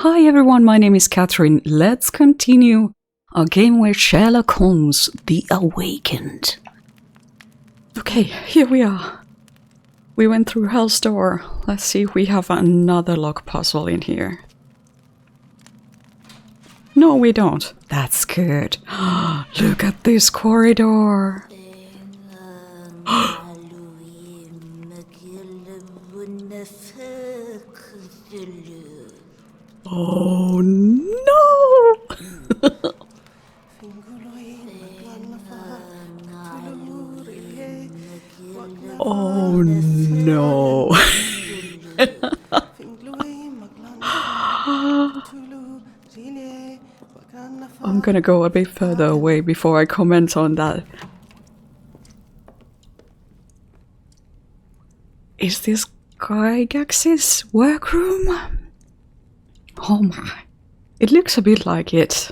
Hi everyone, my name is Catherine. Let's continue our game with Sherlock Holmes, The Awakened. Okay, here we are. We went through Hell's Door. Let's see if we have another lock puzzle in here. No, we don't. That's good. Look at this corridor. Oh no! Oh no! I'm gonna go a bit further away before I comment on that. Is this Gygax's workroom? Oh my. It looks a bit like it.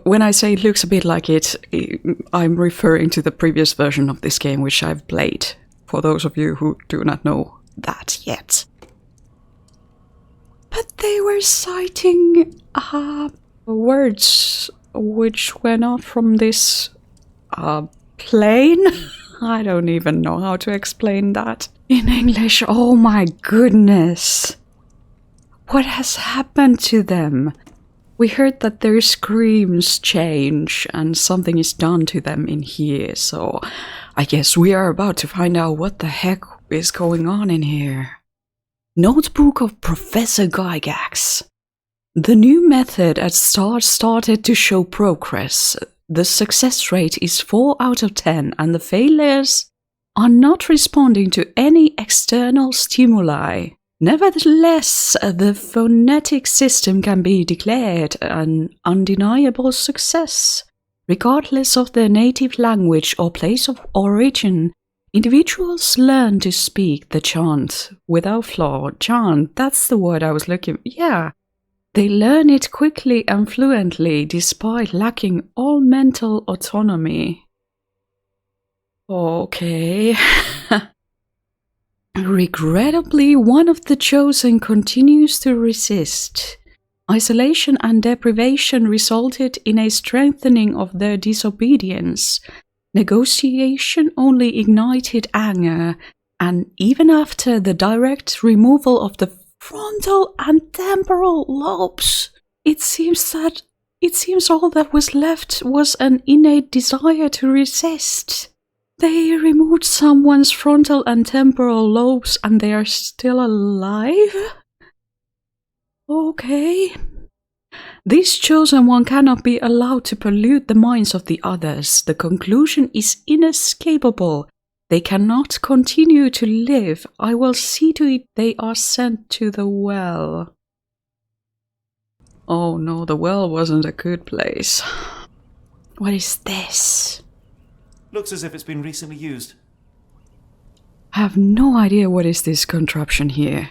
When I say it looks a bit like it, I'm referring to the previous version of this game which I've played, for those of you who do not know that yet. But they were citing words which were not from this plane. I don't even know how to explain that in English. Oh my goodness. What has happened to them? We heard that their screams change and something is done to them in here, so I guess we are about to find out what the heck is going on in here. Notebook of Professor Gygax. The new method at start started to show progress. The success rate is 4 out of 10 and the failures are not responding to any external stimuli. Nevertheless, the phonetic system can be declared an undeniable success. Regardless of their native language or place of origin, individuals learn to speak the chant without flaw. Chant, that's the word I was looking for. Yeah. They learn it quickly and fluently despite lacking all mental autonomy. Okay. Regrettably, one of the chosen continues to resist. Isolation and deprivation resulted in a strengthening of their disobedience. Negotiation only ignited anger, and even after the direct removal of the frontal and temporal lobes, it seems all that was left was an innate desire to resist. They removed someone's frontal and temporal lobes and they are still alive? Okay. This chosen one cannot be allowed to pollute the minds of the others. The conclusion is inescapable. They cannot continue to live. I will see to it they are sent to the well. Oh no, the well wasn't a good place. What is this? Looks as if it's been recently used. I have no idea what is this contraption here.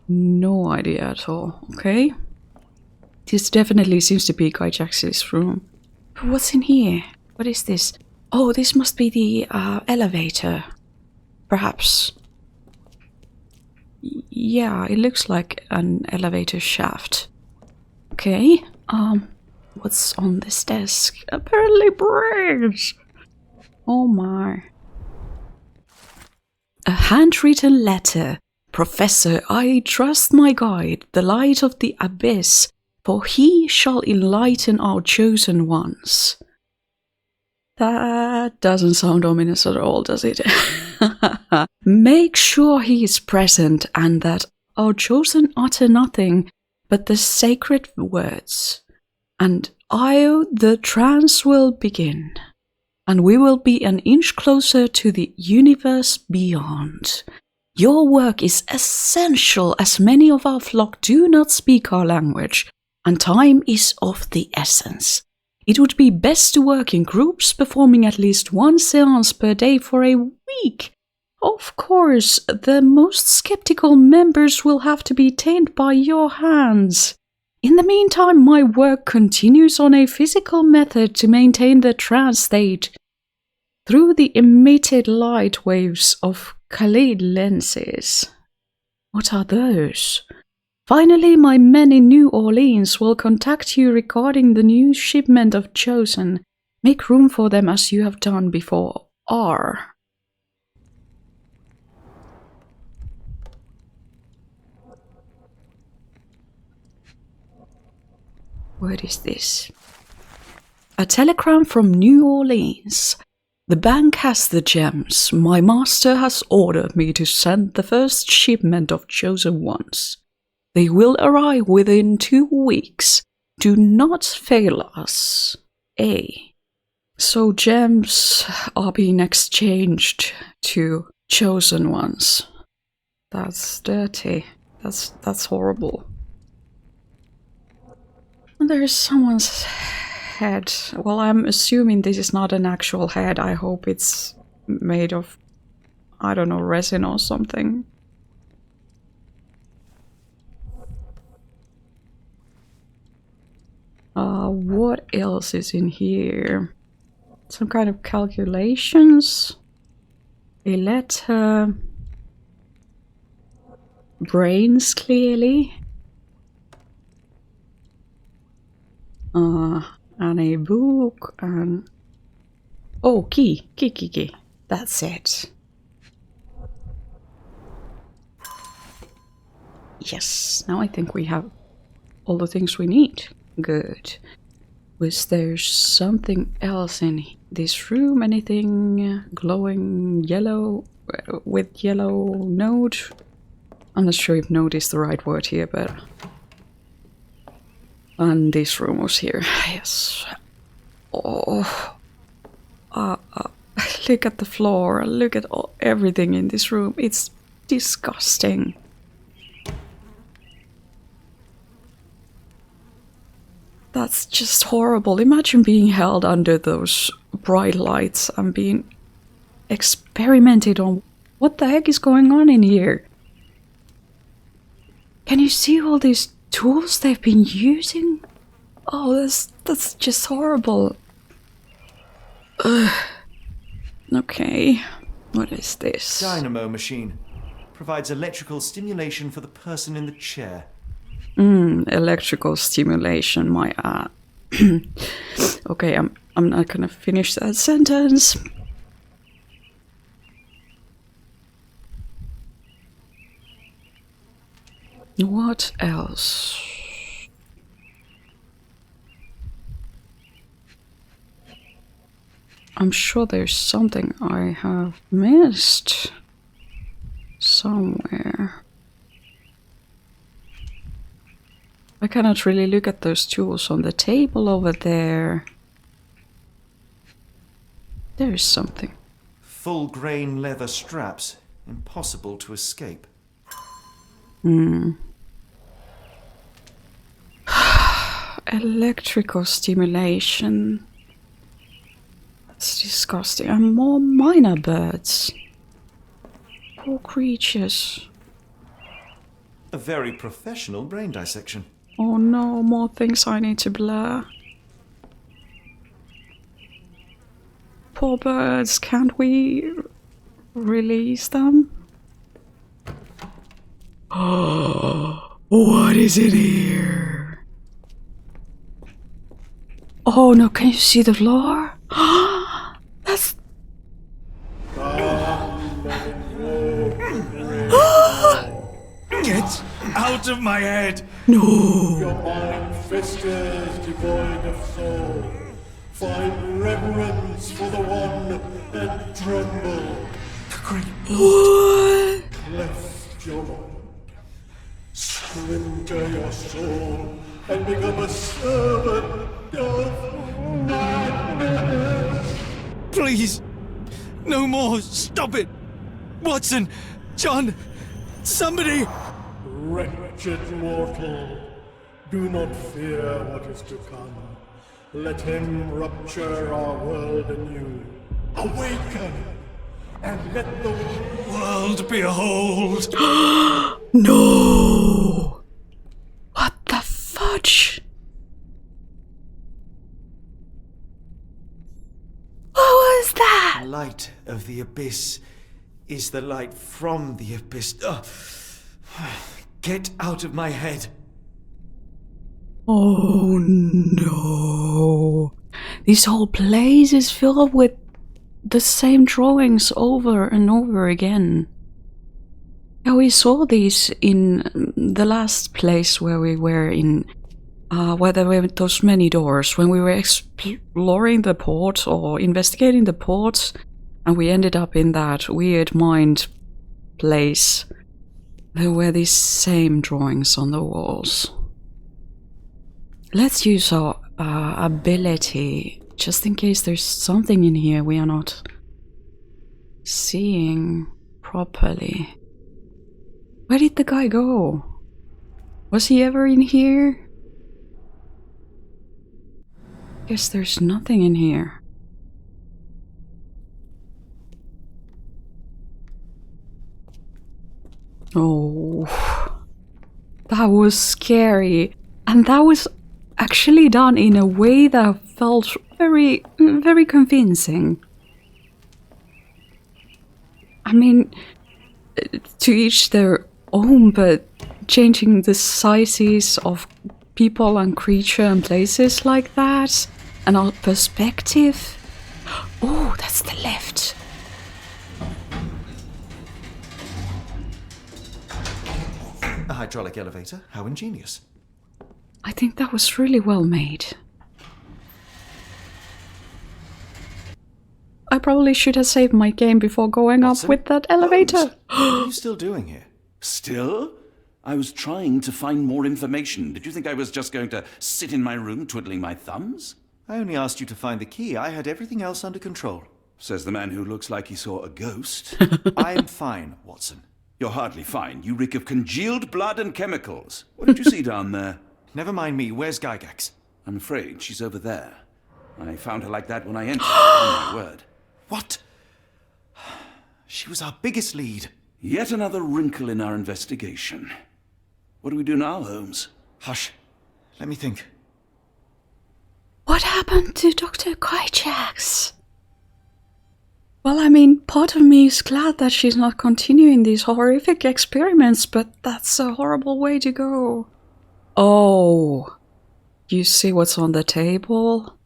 No idea at all. Okay. This definitely seems to be Gygax's room. But what's in here? What is this? Oh, this must be the elevator. Perhaps. Yeah, it looks like an elevator shaft. Okay. What's on this desk? Apparently brains! Oh my. A handwritten letter. Professor, I trust my guide, the light of the abyss, for he shall enlighten our chosen ones. That doesn't sound ominous at all, does it? Make sure he is present and that our chosen utter nothing but the sacred words. And the trance will begin, and we will be an inch closer to the universe beyond. Your work is essential as many of our flock do not speak our language, and time is of the essence. It would be best to work in groups, performing at least one seance per day for a week. Of course, the most skeptical members will have to be tamed by your hands. In the meantime, my work continues on a physical method to maintain the trance state through the emitted light waves of Khalid lenses. What are those? Finally, my men in New Orleans will contact you regarding the new shipment of Chosen. Make room for them as you have done before. R. What is this? A telegram from New Orleans. The bank has the gems. My master has ordered me to send the first shipment of chosen ones. They will arrive within 2 weeks. Do not fail us. A. So gems are being exchanged to chosen ones. That's dirty. That's horrible. There's someone's head. Well, I'm assuming this is not an actual head. I hope it's made of, I don't know, resin or something. What else is in here? Some kind of calculations. A letter. Brains, clearly. And a book, and... Oh, key. That's it. Yes, now I think we have all the things we need. Good. Was there something else in this room? Anything glowing yellow with yellow node? I'm not sure if node is the right word here, but... And this room was here, yes. Oh. Look at the floor, look at everything in this room. It's disgusting. That's just horrible. Imagine being held under those bright lights and being experimented on. What the heck is going on in here? Can you see all these tools they've been using? Oh, that's just horrible. Ugh. Okay, what is this? Dynamo machine. Provides electrical stimulation for the person in the chair. Electrical stimulation, my Okay, I'm not gonna finish that sentence. What else? I'm sure there's something I have missed somewhere. I cannot really look at those tools on the table over there. There's something. Full grain leather straps. Impossible to escape. Electrical stimulation. That's disgusting. And more minor birds. Poor creatures. A very professional brain dissection. Oh no, more things I need to blur. Poor birds, can't we release them? Oh, what is in here? Oh no, can you see the floor? That's... Get out of my head! No! Your mind festers devoid of soul. Find reverence for the one and tremble. The great What? Cleft your mind. Splinter your soul and become a servant of madness. Please! No more! Stop it! Watson! John! Somebody! Wretched mortal, do not fear what is to come. Let him rupture our world anew. Awaken, and let the World behold! No! What the fudge? What was that? The light of the abyss is the light from the abyss. Get out of my head. Oh no. This whole place is filled with the same drawings over and over again. Yeah, we saw these in the last place where we were in, where there were those many doors, when we were exploring the port or investigating the port, and we ended up in that weird mind place. There were these same drawings on the walls. Let's use our ability, just in case there's something in here we are not seeing properly. Where did the guy go? Was he ever in here? Guess there's nothing in here. Oh, that was scary. And that was actually done in a way that felt very, very convincing. I mean, to each their own, but changing the sizes of people and creature and places like that, and our perspective. Oh, that's the lift. A hydraulic elevator? How ingenious. I think that was really well made. I probably should have saved my game before going up with that elevator. What are you still doing here? Still? I was trying to find more information. Did you think I was just going to sit in my room twiddling my thumbs? I only asked you to find the key. I had everything else under control. Says the man who looks like he saw a ghost. I am fine, Watson. You're hardly fine. You reek of congealed blood and chemicals. What did you see down there? Never mind me. Where's Gygax? I'm afraid she's over there. I found her like that when I entered. On my word. What? She was our biggest lead. Yet another wrinkle in our investigation. What do we do now, Holmes? Hush. Let me think. What happened to Dr. Gygax? Well, I mean, part of me is glad that she's not continuing these horrific experiments, but that's a horrible way to go. Oh, you see what's on the table?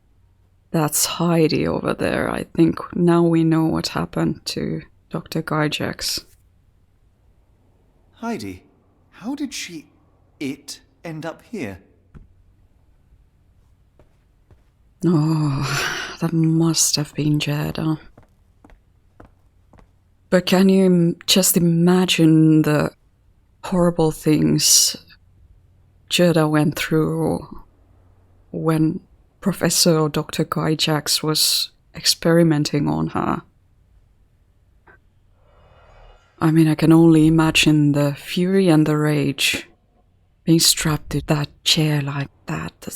That's Heidi over there. I think now we know what happened to Dr. Gygax. Heidi, how did it end up here? Oh, that must have been Gerda. But can you just imagine the horrible things Gerda went through when Professor or Dr. Gygax was experimenting on her? I mean, I can only imagine the fury and the rage being strapped to that chair like that.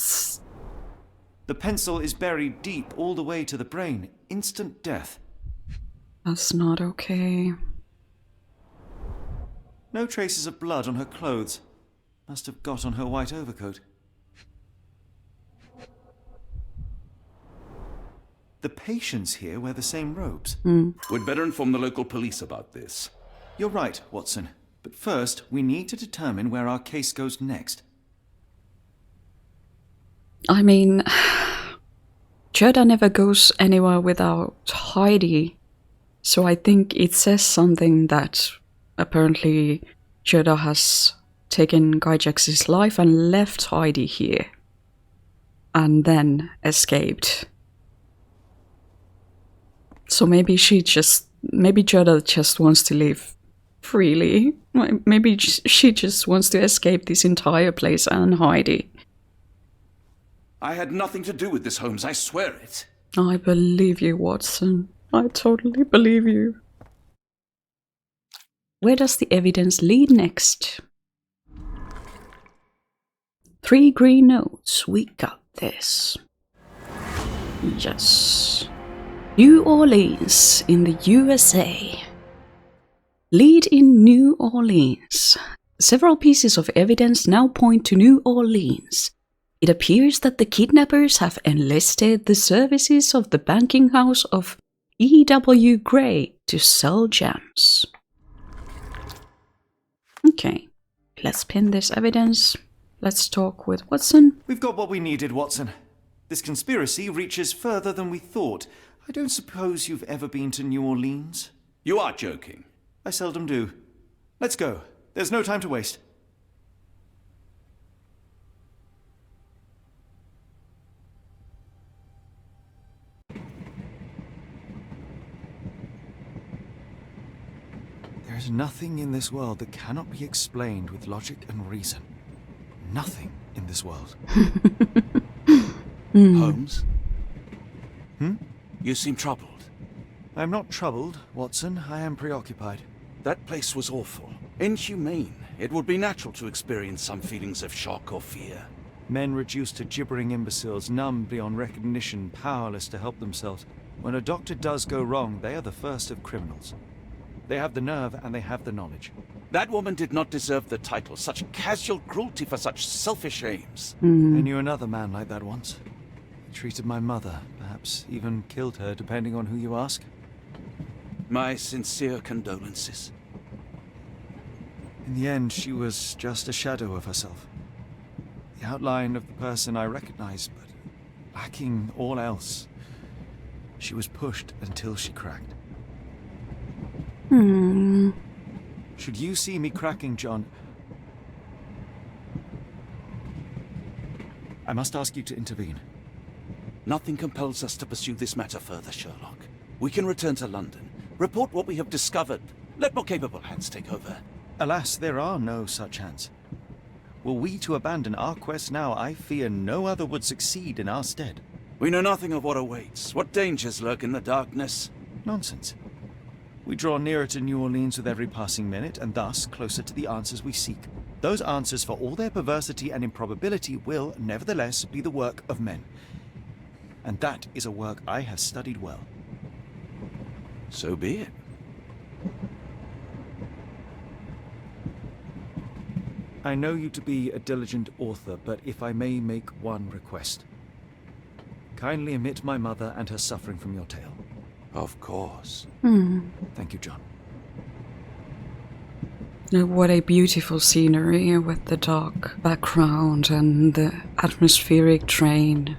The pencil is buried deep all the way to the brain. Instant death. That's not okay. No traces of blood on her clothes. Must have got on her white overcoat. The patients here wear the same robes. We'd better inform the local police about this. You're right, Watson. But first, we need to determine where our case goes next. I mean, Gerda never goes anywhere without Heidi. So I think it says something that apparently Gerda has taken Gygax's life and left Heidi here. And then escaped. So maybe Gerda just wants to live freely. Maybe she just wants to escape this entire place and Heidi. I had nothing to do with this, Holmes, I swear it. I believe you, Watson. I totally believe you. Where does the evidence lead next? 3 green notes. We got this. Yes. New Orleans in the USA. Lead in New Orleans. Several pieces of evidence now point to New Orleans. It appears that the kidnappers have enlisted the services of the banking house of E.W. Gray to sell gems. Okay, let's pin this evidence. Let's talk with Watson. We've got what we needed, Watson. This conspiracy reaches further than we thought. I don't suppose you've ever been to New Orleans? You are joking. I seldom do. Let's go. There's no time to waste. There is nothing in this world that cannot be explained with logic and reason. Nothing in this world. Holmes? Hmm? You seem troubled. I'm not troubled, Watson. I am preoccupied. That place was awful. Inhumane. It would be natural to experience some feelings of shock or fear. Men reduced to gibbering imbeciles, numb beyond recognition, powerless to help themselves. When a doctor does go wrong, they are the first of criminals. They have the nerve and they have the knowledge. That woman did not deserve the title. Such casual cruelty for such selfish aims. I knew another man like that once. He treated my mother, perhaps even killed her, depending on who you ask. My sincere condolences. In the end, she was just a shadow of herself. The outline of the person I recognized, but lacking all else. She was pushed until she cracked. Should you see me cracking, John, I must ask you to intervene. Nothing compels us to pursue this matter further, Sherlock. We can return to London, report what we have discovered. Let more capable hands take over. Alas, there are no such hands. Were we to abandon our quest now, I fear no other would succeed in our stead. We know nothing of what awaits, what dangers lurk in the darkness. Nonsense. We draw nearer to New Orleans with every passing minute, and thus closer to the answers we seek. Those answers, for all their perversity and improbability, will, nevertheless, be the work of men. And that is a work I have studied well. So be it. I know you to be a diligent author, but if I may make one request. Kindly omit my mother and her suffering from your tale. Of course. Thank you, John. What a beautiful scenery with the dark background and the atmospheric train